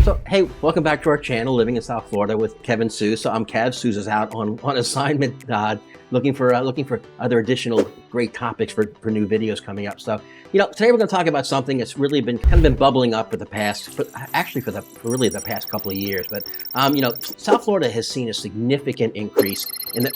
So, hey, welcome back to our channel, Living in South Florida with Kevin Sue. So I'm Kev. Sue's out on assignment, looking for other additional great topics for new videos coming up. So, today we're going to talk about something that's really been bubbling up for the past, really the past couple of years. But South Florida has seen a significant increase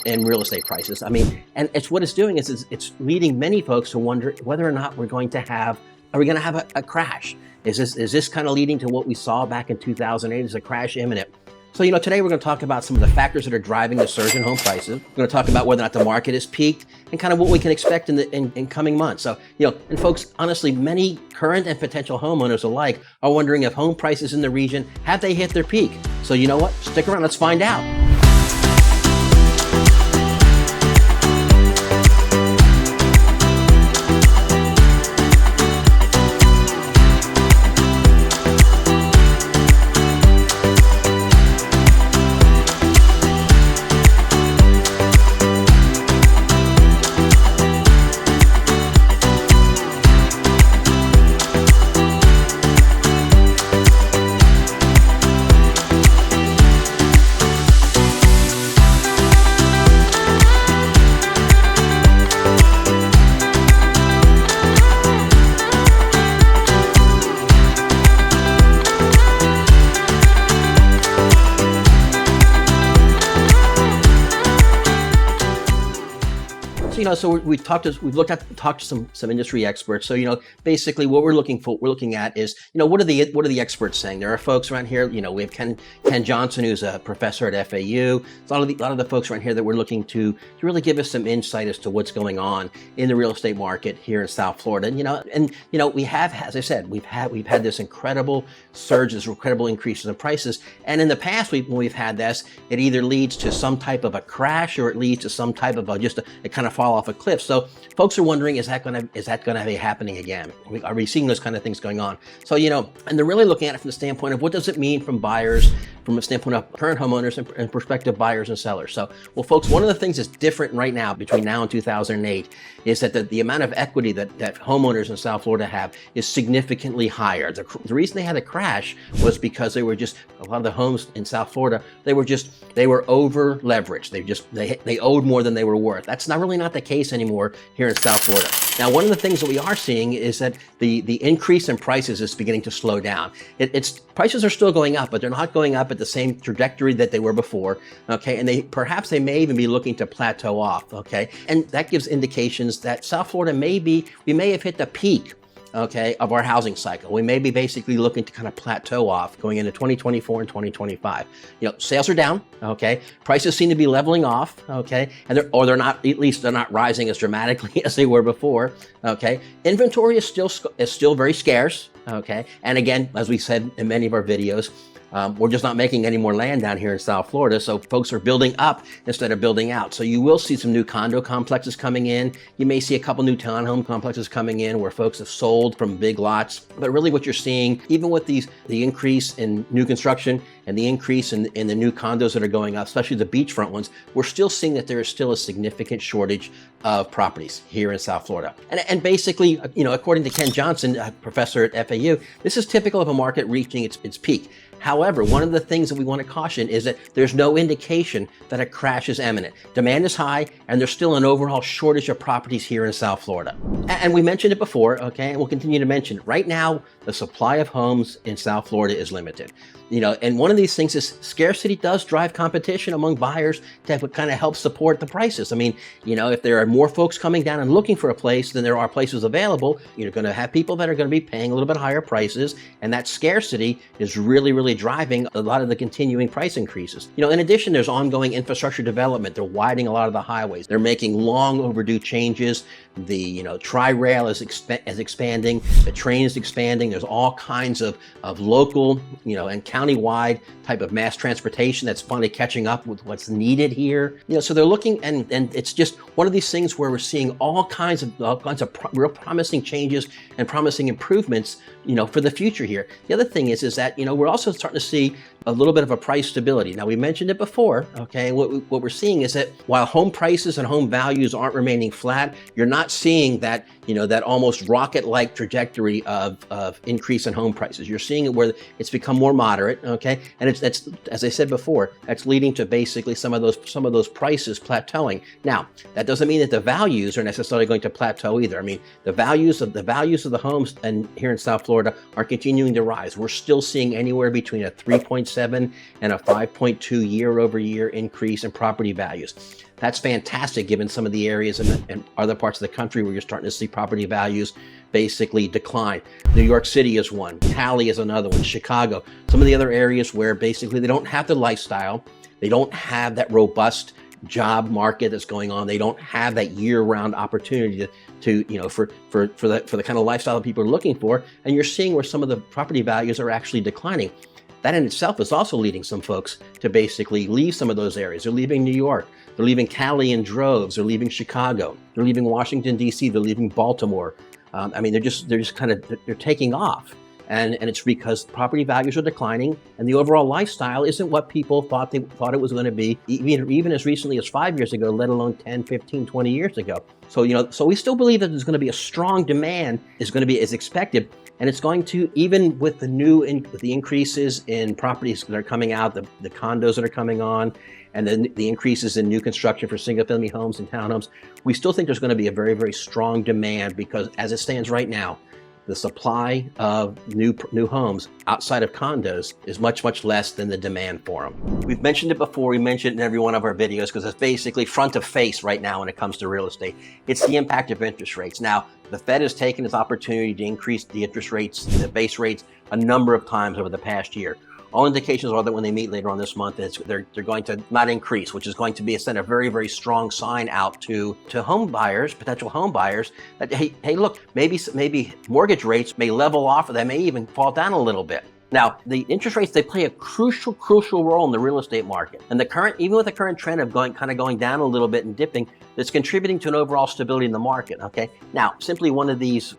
in real estate prices. I mean, and what it's doing is it's leading many folks to wonder whether or not are we going to have a crash. Is this kind of leading to what we saw back in 2008? Is a crash imminent? So, today we're going to talk about some of the factors that are driving the surge in home prices. We're going to talk about whether or not the market has peaked and kind of what we can expect in coming months. So, and folks, honestly, many current and potential homeowners alike are wondering if home prices in the region, have they hit their peak? So you know what? Stick around. Let's find out. So we've talked to some industry experts. So basically what we're looking at is what are the experts saying? There are folks around here. We have Ken Johnson, who's a professor at FAU. A lot of the folks around here that we're looking to really give us some insight as to what's going on in the real estate market here in South Florida. And we have, as I said, we've had this incredible surge, this incredible increases in prices. And in the past, when we've had this, it either leads to some type of a crash or it leads to some type of a kind of fall off a cliff. So folks are wondering, is that going to be happening again? Are we seeing those kind of things going on? So, and they're really looking at it from the standpoint of what does it mean from buyers, from a standpoint of current homeowners and prospective buyers and sellers. So, well, folks, one of the things that's different right now between now and 2008 is that the amount of equity that homeowners in South Florida have is significantly higher. The reason they had a crash was because a lot of the homes in South Florida, they were over leveraged. They owed more than they were worth. That's not the case anymore here in South Florida. Now, one of the things that we are seeing is that the increase in prices is beginning to slow down. Prices are still going up, but they're not going up at the same trajectory that they were before, okay? And perhaps they may even be looking to plateau off, okay? And that gives indications that South Florida we may have hit the peak, okay, of our housing cycle. We may be basically looking to kind of plateau off going into 2024 and 2025. Sales are down, okay? Prices seem to be leveling off, okay? And they're not rising as dramatically as they were before, okay? Inventory is still very scarce, okay? And again, as we said in many of our videos, we're just not making any more land down here in South Florida, so folks are building up instead of building out. So you will see some new condo complexes coming in. You may see a couple new townhome complexes coming in where folks have sold from big lots. But really what you're seeing, even with the increase in new construction and the increase in the new condos that are going up, especially the beachfront ones, we're still seeing that there is still a significant shortage of properties here in South Florida. And basically, according to Ken Johnson, a professor at FAU, this is typical of a market reaching its peak. However, one of the things that we want to caution is that there's no indication that a crash is imminent. Demand is high, and there's still an overall shortage of properties here in South Florida. And we mentioned it before, okay, and we'll continue to mention it. Right now, the supply of homes in South Florida is limited. And one of these things is scarcity does drive competition among buyers to kind of help support the prices. I mean, if there are more folks coming down and looking for a place than there are places available, you're going to have people that are going to be paying a little bit higher prices, and that scarcity is really, really driving a lot of the continuing price increases. In addition, there's ongoing infrastructure development. They're widening a lot of the highways. They're making long overdue changes. The tri-rail is expanding. The train is expanding. There's all kinds of local, and county-wide type of mass transportation that's finally catching up with what's needed here. So they're looking, and it's just one of these things where we're seeing all kinds of real promising changes and promising improvements, for the future here. The other thing is that we're also starting to see a little bit of a price stability. Now, we mentioned it before, okay? What we're seeing is that while home prices and home values aren't remaining flat, you're not seeing that, that almost rocket-like trajectory of increase in home prices. You're seeing it where it's become more moderate, okay? And that's, as I said before, that's leading to basically some of those prices plateauing. Now, that doesn't mean that the values are necessarily going to plateau either. I mean, the values of the homes and here in South Florida are continuing to rise. We're still seeing anywhere between a 3.7 and a 5.2 year-over-year increase in property values. That's fantastic given some of the areas and other parts of the country where you're starting to see property values basically decline. New York City is one, Cali is another one, Chicago, some of the other areas where basically they don't have the lifestyle, they don't have that robust job market that's going on. They don't have that year-round opportunity to for the kind of lifestyle that people are looking for. And you're seeing where some of the property values are actually declining. That in itself is also leading some folks to basically leave some of those areas. They're leaving New York. They're leaving Cali in droves. They're leaving Chicago. They're leaving Washington, D.C. They're leaving Baltimore. They're taking off. And it's because property values are declining and the overall lifestyle isn't what people thought it was going to be, even as recently as 5 years ago, let alone 10, 15, 20 years ago. So we still believe that there's going to be a strong demand is going to be as expected. And it's going to, even with the increases in properties that are coming out, the condos that are coming on, and then the increases in new construction for single-family homes and townhomes, we still think there's going to be a very, very strong demand because as it stands right now, the supply of new homes outside of condos is much, much less than the demand for them. We've mentioned it before. We mentioned it in every one of our videos because it's basically front of face right now when it comes to real estate. It's the impact of interest rates. Now, the Fed has taken its opportunity to increase the interest rates, the base rates, a number of times over the past year. All indications are that when they meet later on this month, they're going to not increase, which is going to be a very, very strong sign out to home buyers, potential home buyers, that hey, look, maybe mortgage rates may level off, or they may even fall down a little bit. Now, the interest rates, they play a crucial role in the real estate market. And even with the current trend of going down a little bit and dipping, it's contributing to an overall stability in the market, okay? Now, simply one of these,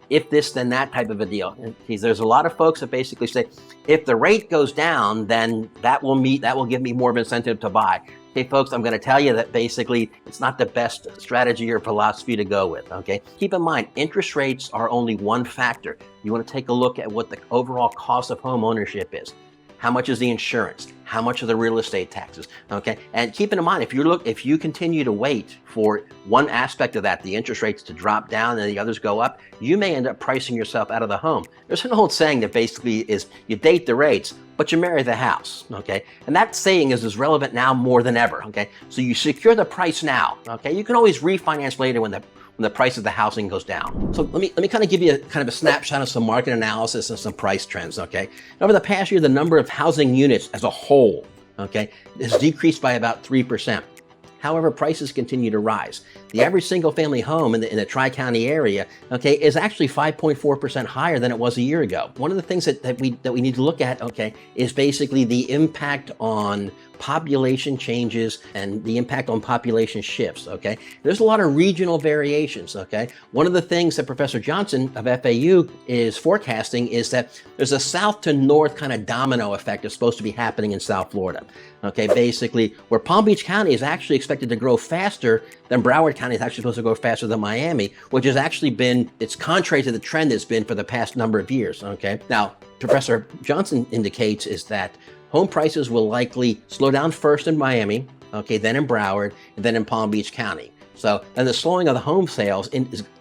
if this, then that type of a deal. And there's a lot of folks that basically say, if the rate goes down, then that will give me more of an incentive to buy. Hey folks, I'm going to tell you that basically it's not the best strategy or philosophy to go with, okay? Keep in mind, interest rates are only one factor. You want to take a look at what the overall cost of home ownership is. How much is the insurance? How much are the real estate taxes? Okay, and keep in mind, if you continue to wait for one aspect of that, the interest rates to drop down and the others go up, you may end up pricing yourself out of the home. There's an old saying that basically is you date the rates, but you marry the house, okay? And that saying is as relevant now more than ever, okay? So you secure the price now, okay? You can always refinance later when the price of the housing goes down. So let me kind of give you a snapshot of some market analysis and some price trends, okay? Over the past year, the number of housing units as a whole, okay, has decreased by about 3%. However, prices continue to rise. The average single-family home in the Tri-County area, okay, is actually 5.4% higher than it was a year ago. One of the things that we need to look at, okay, is basically the impact on population changes and the impact on population shifts, okay? There's a lot of regional variations, okay? One of the things that Professor Johnson of FAU is forecasting is that there's a south to north kind of domino effect that's supposed to be happening in South Florida, okay? Basically, where Palm Beach County is actually expected to grow faster than Broward County is actually supposed to grow faster than Miami, which has actually it's contrary to the trend it's been for the past number of years, okay? Now, Professor Johnson indicates is that home prices will likely slow down first in Miami, okay, then in Broward, and then in Palm Beach County. So, and the slowing of the home sales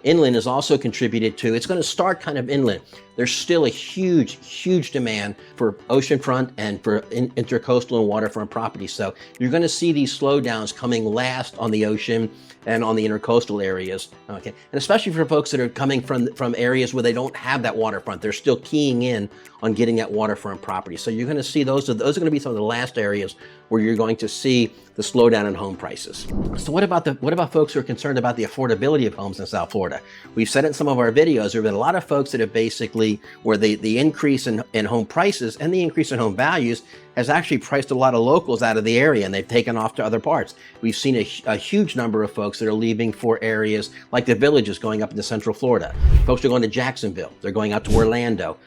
inland is also contributed to. It's going to start kind of inland. There's still a huge demand for oceanfront and for intercoastal and waterfront properties. So you're going to see these slowdowns coming last on the ocean and on the intercoastal areas, okay? And especially for folks that are coming from areas where they don't have that waterfront. They're still keying in on getting that waterfront property. So you're going to see those are going to be some of the last areas where you're going to see the slowdown in home prices. So what about folks folks who are concerned about the affordability of homes in South Florida. We've said it in some of our videos, there have been a lot of folks that have basically, where the increase in home prices and the increase in home values has actually priced a lot of locals out of the area, and they've taken off to other parts. We've seen a huge number of folks that are leaving for areas like the Villages, going up into Central Florida. Folks are going to Jacksonville. They're going out to Orlando.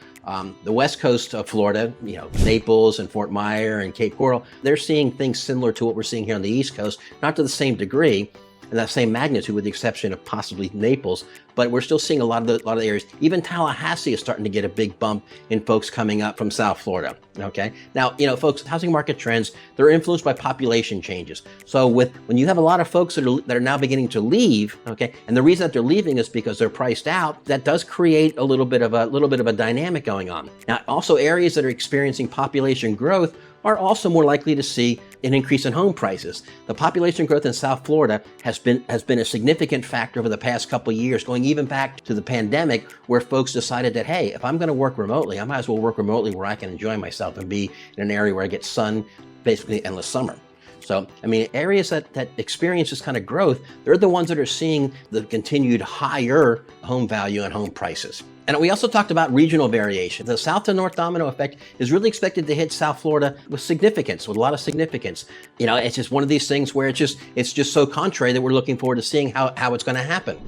The west coast of Florida, Naples and Fort Myer and Cape Coral, they're seeing things similar to what we're seeing here on the East Coast, not to the same degree and that same magnitude, with the exception of possibly Naples, but we're still seeing a lot of the areas. Even Tallahassee is starting to get a big bump in folks coming up from South Florida. Okay, now folks, housing market trends, they're influenced by population changes. So when you have a lot of folks that are now beginning to leave, okay, and the reason that they're leaving is because they're priced out, that does create a little bit of a dynamic going on. Now, also areas that are experiencing population growth are also more likely to see an increase in home prices. The population growth in South Florida has been a significant factor over the past couple of years, going even back to the pandemic, where folks decided that, hey, if I'm going to work remotely, I might as well work remotely where I can enjoy myself and be in an area where I get sun basically endless summer. So, areas that experience this kind of growth, they're the ones that are seeing the continued higher home value and home prices. And we also talked about regional variation. The south to north domino effect is really expected to hit South Florida with a lot of significance. It's just one of these things where it's just so contrary that we're looking forward to seeing how it's going to happen.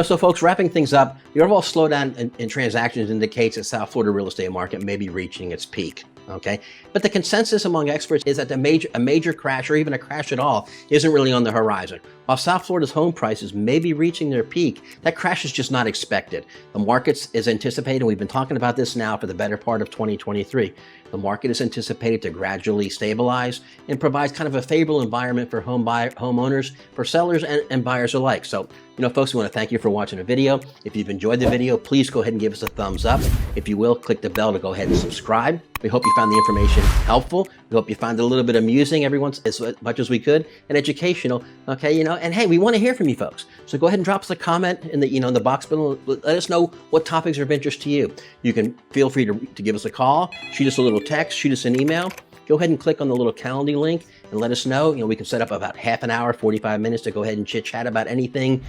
So folks, wrapping things up, the overall slowdown in transactions indicates that South Florida real estate market may be reaching its peak. Okay, but the consensus among experts is that a major crash, or even a crash at all, isn't really on the horizon. While South Florida's home prices may be reaching their peak, that crash is just not expected. The market is anticipated, and we've been talking about this now for the better part of 2023. The market is anticipated to gradually stabilize and provide kind of a favorable environment for homeowners, for sellers and buyers alike. So, folks, we want to thank you for watching the video. If you've enjoyed the video, please go ahead and give us a thumbs up. If you will, click the bell to go ahead and subscribe. We hope you found the information helpful. We hope you found it a little bit amusing as much as we could, and educational. Okay, and hey, we want to hear from you folks. So go ahead and drop us a comment in the box below. Let us know what topics are of interest to you. You can feel free to give us a call, shoot us a little text, shoot us an email. Go ahead and click on the little Calendly link and let us know. We can set up about half an hour, 45 minutes to go ahead and chit chat about anything.